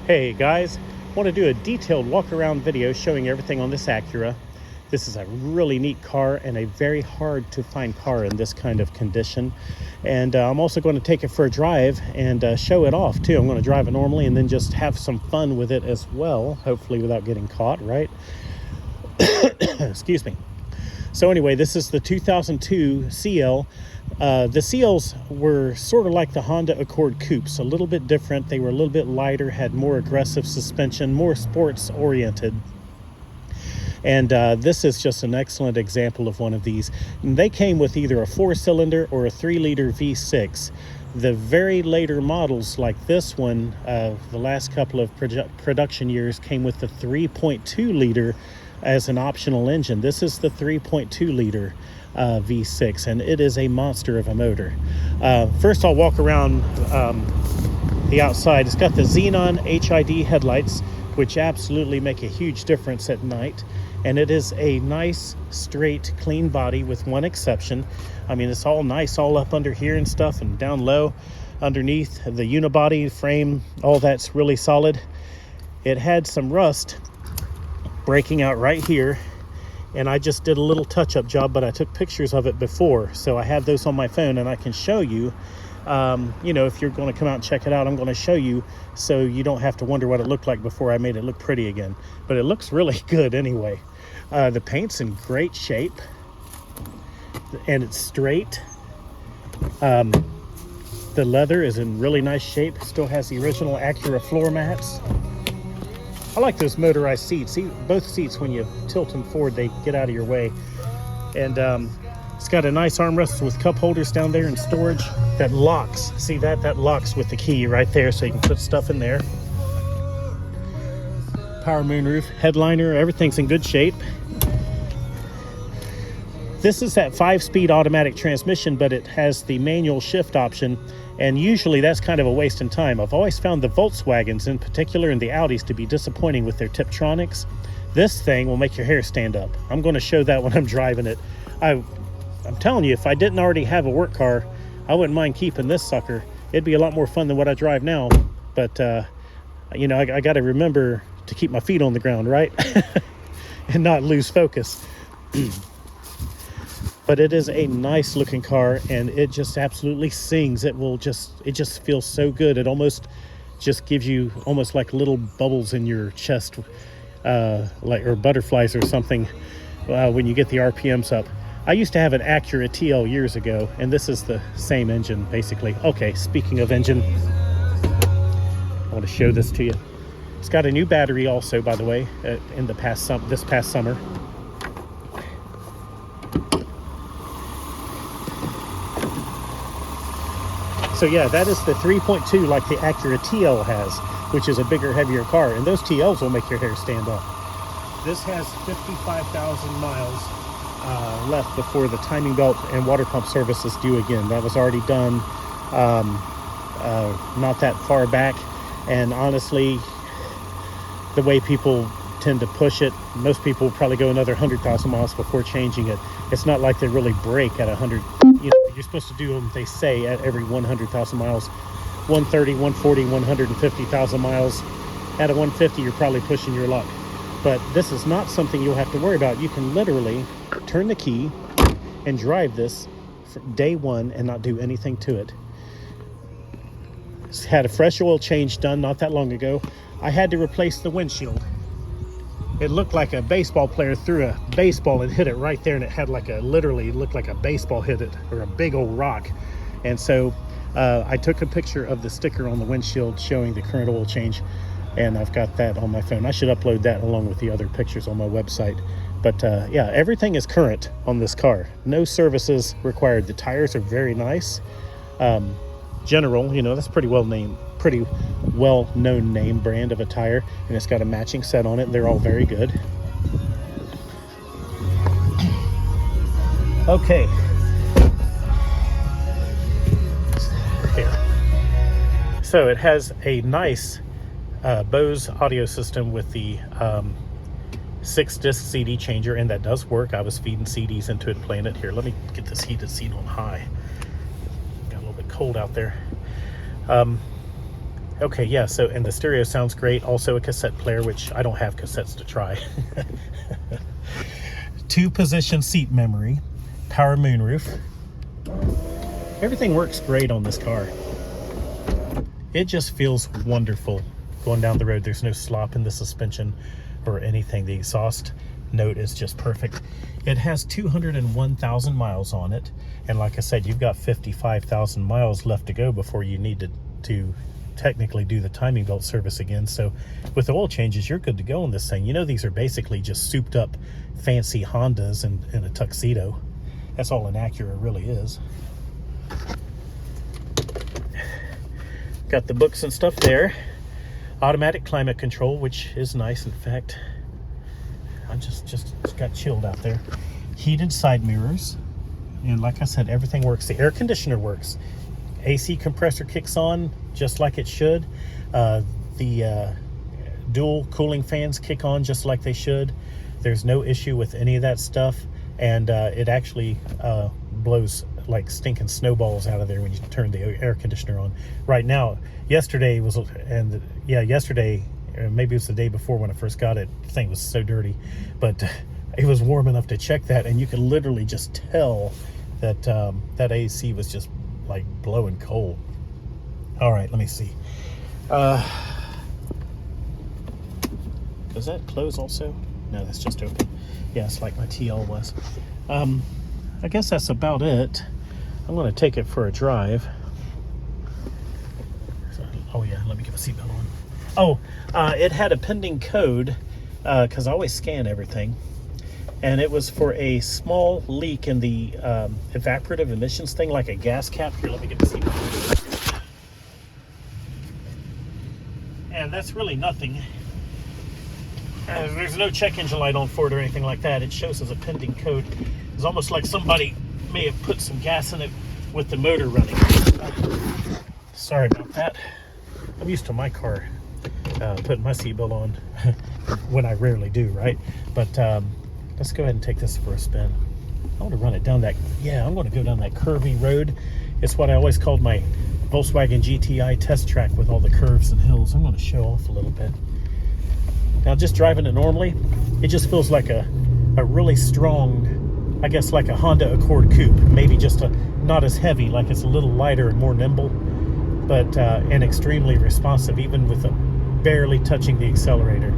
Hey guys, want to do a detailed walk around video showing everything on this Acura. This is a really neat car and a very hard to find car in this kind of condition. And I'm also going to take it for a drive and show it off too. I'm going to drive it normally and then just have some fun with it as well, hopefully without getting caught, right? Excuse me. So anyway, this is the 2002 CL. The CLs were sort of like the Honda Accord Coupes, a little bit different. They were a little bit lighter, had more aggressive suspension, more sports oriented. And this is just an excellent example of one of these. And they came with either a 4-cylinder or a 3-liter V6. The very later models like this one, the last couple of production years, came with the 3.2 liter as an optional engine. This is the 3.2 liter V6, and it is a monster of a motor. First I'll walk around the outside. It's got the xenon HID headlights, which absolutely make a huge difference at night. And it is a nice, straight, clean body with one exception. I mean, it's all nice all up under here and stuff, and down low underneath. The unibody frame, all that's really solid. It had some rust breaking out right here, and I just did a little touch-up job, but I took pictures of it before, so I have those on my phone and I can show you. You know, if you're going to come out and check it out, I'm going to show you so you don't have to wonder what it looked like before I made it look pretty again. But it looks really good anyway. The paint's in great shape and it's straight. The leather is in really nice shape. Still has the original Acura floor mats. I like those motorized seats. See, both seats, when you tilt them forward, they get out of your way. And it's got a nice armrest with cup holders down there and storage that locks. See that? That locks with the key right there, so you can put stuff in there. Power moonroof, headliner, everything's in good shape. This is that 5-speed automatic transmission, but it has the manual shift option, and usually that's kind of a waste in time. I've always found the Volkswagens in particular and the Audis to be disappointing with their Tiptronics. This thing will make your hair stand up. I'm going to show that when I'm driving it. I'm telling you, if I didn't already have a work car, I wouldn't mind keeping this sucker. It'd be a lot more fun than what I drive now, but you know, I got to remember to keep my feet on the ground, right? And not lose focus. But it is a nice looking car, and it just absolutely sings. It just feels so good. It almost just gives you almost like little bubbles in your chest, or butterflies or something, when you get the RPMs up. I used to have an Acura TL years ago, and this is the same engine basically. Okay, speaking of engine, I want to show this to you. It's got a new battery also, by the way, in this past summer. So yeah, that is the 3.2 like the Acura TL has, which is a bigger, heavier car, and those TLs will make your hair stand up. This has 55,000 miles left before the timing belt and water pump service is due again. That was already done not that far back, and honestly, the way people tend to push it, most people will probably go another 100,000 miles before changing it. It's not like they really break at 100. You know, you're supposed to do them, they say, at every 100,000 miles. 130, 140, 150,000 miles. At a 150, you're probably pushing your luck. But this is not something you'll have to worry about. You can literally turn the key and drive this from day one and not do anything to it. It's had a fresh oil change done not that long ago. I had to replace the windshield. It looked like a baseball player threw a baseball and hit it right there, and it had like literally looked like a baseball hit it, or a big old rock. And so I took a picture of the sticker on the windshield showing the current oil change, and I've got that on my phone. I should upload that along with the other pictures on my website. But yeah, everything is current on this car. No services required. The tires are very nice. General, you know, that's pretty well known name brand of a tire, and it's got a matching set on it. They're all very good. Okay. Here. So it has a nice Bose audio system with the 6-disc CD changer, and that does work. I was feeding CDs into it, playing it. Here, let me get this heated seat on high. Got a little bit cold out there. Okay, yeah, so, and the stereo sounds great. Also a cassette player, which I don't have cassettes to try. 2-position seat memory, power moonroof. Everything works great on this car. It just feels wonderful going down the road. There's no slop in the suspension or anything. The exhaust note is just perfect. It has 201,000 miles on it. And like I said, you've got 55,000 miles left to go before you need to technically do the timing belt service again. So with oil changes, you're good to go on this thing. You know, these are basically just souped up fancy Hondas in a tuxedo. That's all an Acura really is. Got the books and stuff there. Automatic climate control, which is nice. In fact, I just got chilled out there. Heated side mirrors. And like I said, everything works. The air conditioner works. AC compressor kicks on just like it should. The dual cooling fans kick on just like they should. There's no issue with any of that stuff. And it actually blows like stinking snowballs out of there when you turn the air conditioner on. Right now, yesterday, or maybe it was the day before when I first got it, the thing was so dirty, but it was warm enough to check that, and you could literally just tell that that AC was just like blowing cold. All right, let me see. Does that close also? No, that's just open. Yeah, it's like my TL was. I guess that's about it. I'm going to take it for a drive. Oh yeah, let me get my seatbelt on. Oh, it had a pending code because I always scan everything. And it was for a small leak in the evaporative emissions thing, like a gas cap. Here, let me get the seatbelt. And that's really nothing. There's no check engine light on for it or anything like that. It shows as a pending code. It's almost like somebody may have put some gas in it with the motor running. Sorry about that. I'm used to my car putting my seatbelt on when I rarely do, right? But let's go ahead and take this for a spin. I want to run it down that, I'm going to go down that curvy road. It's what I always called my Volkswagen GTI test track with all the curves and hills. I'm going to show off a little bit. Now, just driving it normally, it just feels like a really strong, I guess like a Honda Accord coupe. Maybe just not as heavy, like it's a little lighter and more nimble, but and extremely responsive, even with barely touching the accelerator.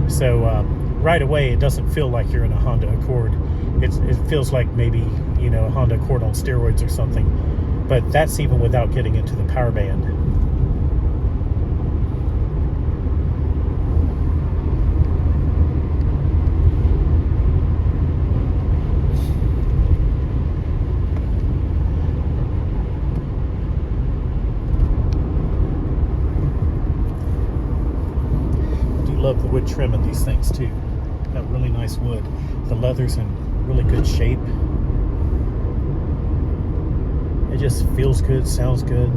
So right away, it doesn't feel like you're in a Honda Accord. It feels like maybe, a Honda Accord on steroids or something. But that's even without getting into the power band. Love the wood trim of these things too. Got really nice wood. The leather's in really good shape. It just feels good, sounds good.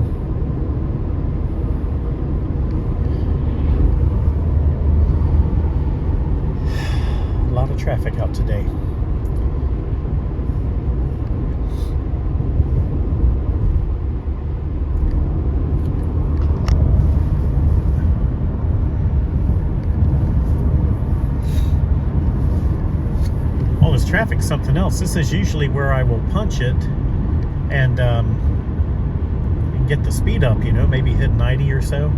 A lot of traffic out today. Traffic's something else. This is usually where I will punch it and get the speed up, maybe hit 90 or so,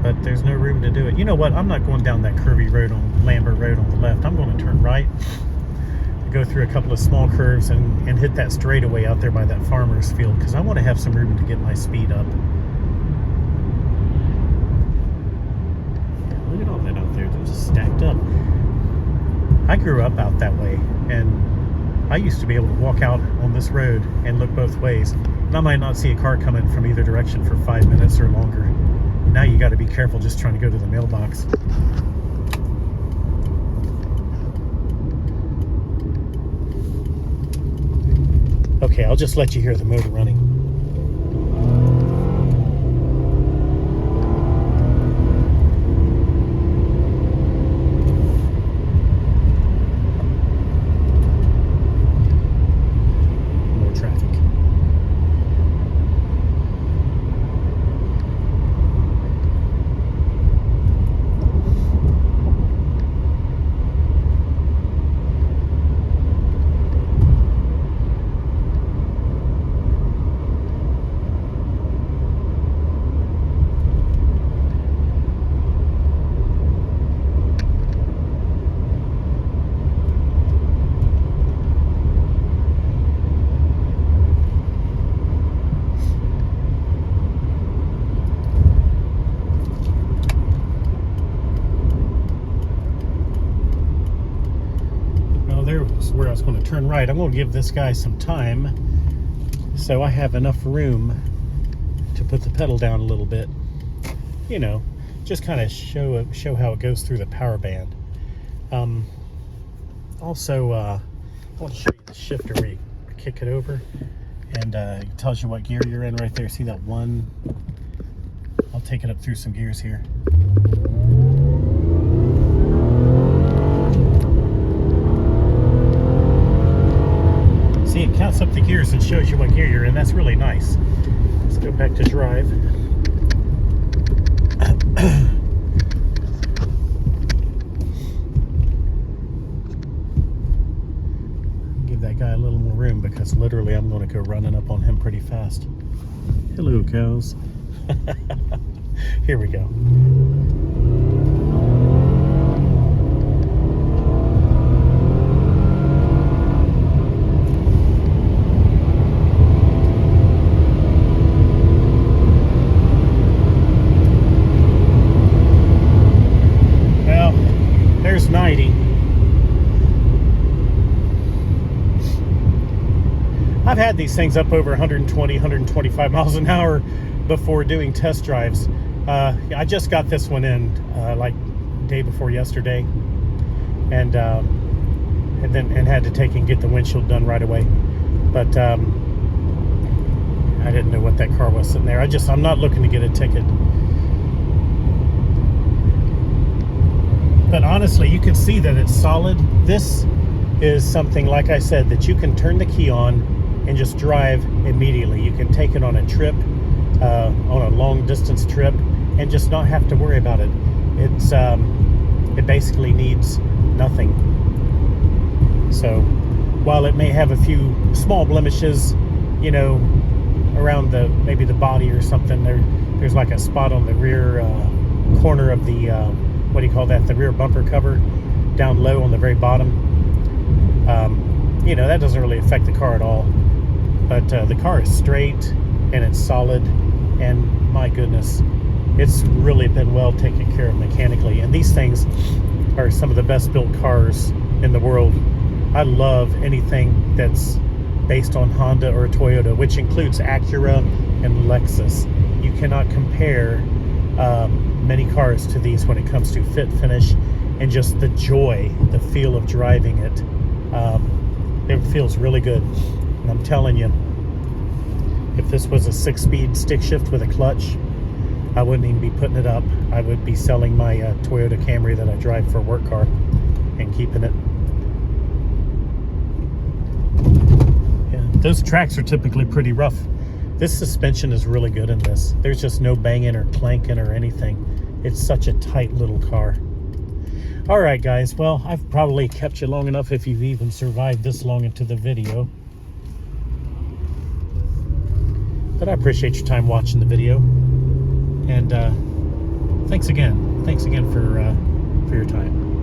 but there's no room to do it. You know what, I'm not going down that curvy road on Lambert Road on the left. I'm going to turn right, go through a couple of small curves and hit that straightaway out there by that farmer's field, because I want to have some room to get my speed up. Look at all that out there. They're just stacked up. I grew up out that way, and I used to be able to walk out on this road and look both ways. And I might not see a car coming from either direction for 5 minutes or longer. Now you got to be careful just trying to go to the mailbox. Okay, I'll just let you hear the motor running. was going to turn right. I'm going to give this guy some time so I have enough room to put the pedal down a little bit. You know, just kind of show how it goes through the power band. Also, I want to show you the shifter where you kick it over, and it tells you what gear you're in right there. See that one? I'll take it up through some gears here. See, it counts up the gears and shows you what gear you're in. That's really nice. Let's go back to drive. Give that guy a little more room because literally I'm going to go running up on him pretty fast. Hello, cows. Here we go. Well, there's 90. I've had these things up over 120, 125 miles an hour before doing test drives. I just got this one in like day before yesterday, and had to take and get the windshield done right away. But I didn't know what that car was sitting there. I'm not looking to get a ticket. But honestly, you can see that it's solid. This is something, like I said, that you can turn the key on and just drive immediately. You can take it on a trip, on a long distance trip, and just not have to worry about it. It basically needs nothing. So while it may have a few small blemishes, you know, around maybe the body or something, there's like a spot on the rear corner of the what do you call that, the rear bumper cover down low on the very bottom. You know, that doesn't really affect the car at all. But the car is straight and it's solid, and my goodness, it's really been well taken care of mechanically. And these things are some of the best built cars in the world. I love anything that's based on Honda or Toyota, which includes Acura and Lexus. You cannot compare many cars to these when it comes to fit, finish, and just the joy, the feel of driving it. It feels really good. And I'm telling you, if this was a 6-speed stick shift with a clutch, I wouldn't even be putting it up. I would be selling my Toyota Camry that I drive for a work car and keeping it. Yeah, those tracks are typically pretty rough. This suspension is really good in this. There's just no banging or clanking or anything. It's such a tight little car. All right, guys. Well, I've probably kept you long enough if you've even survived this long into the video. But I appreciate your time watching the video. And thanks again. Thanks again for your time.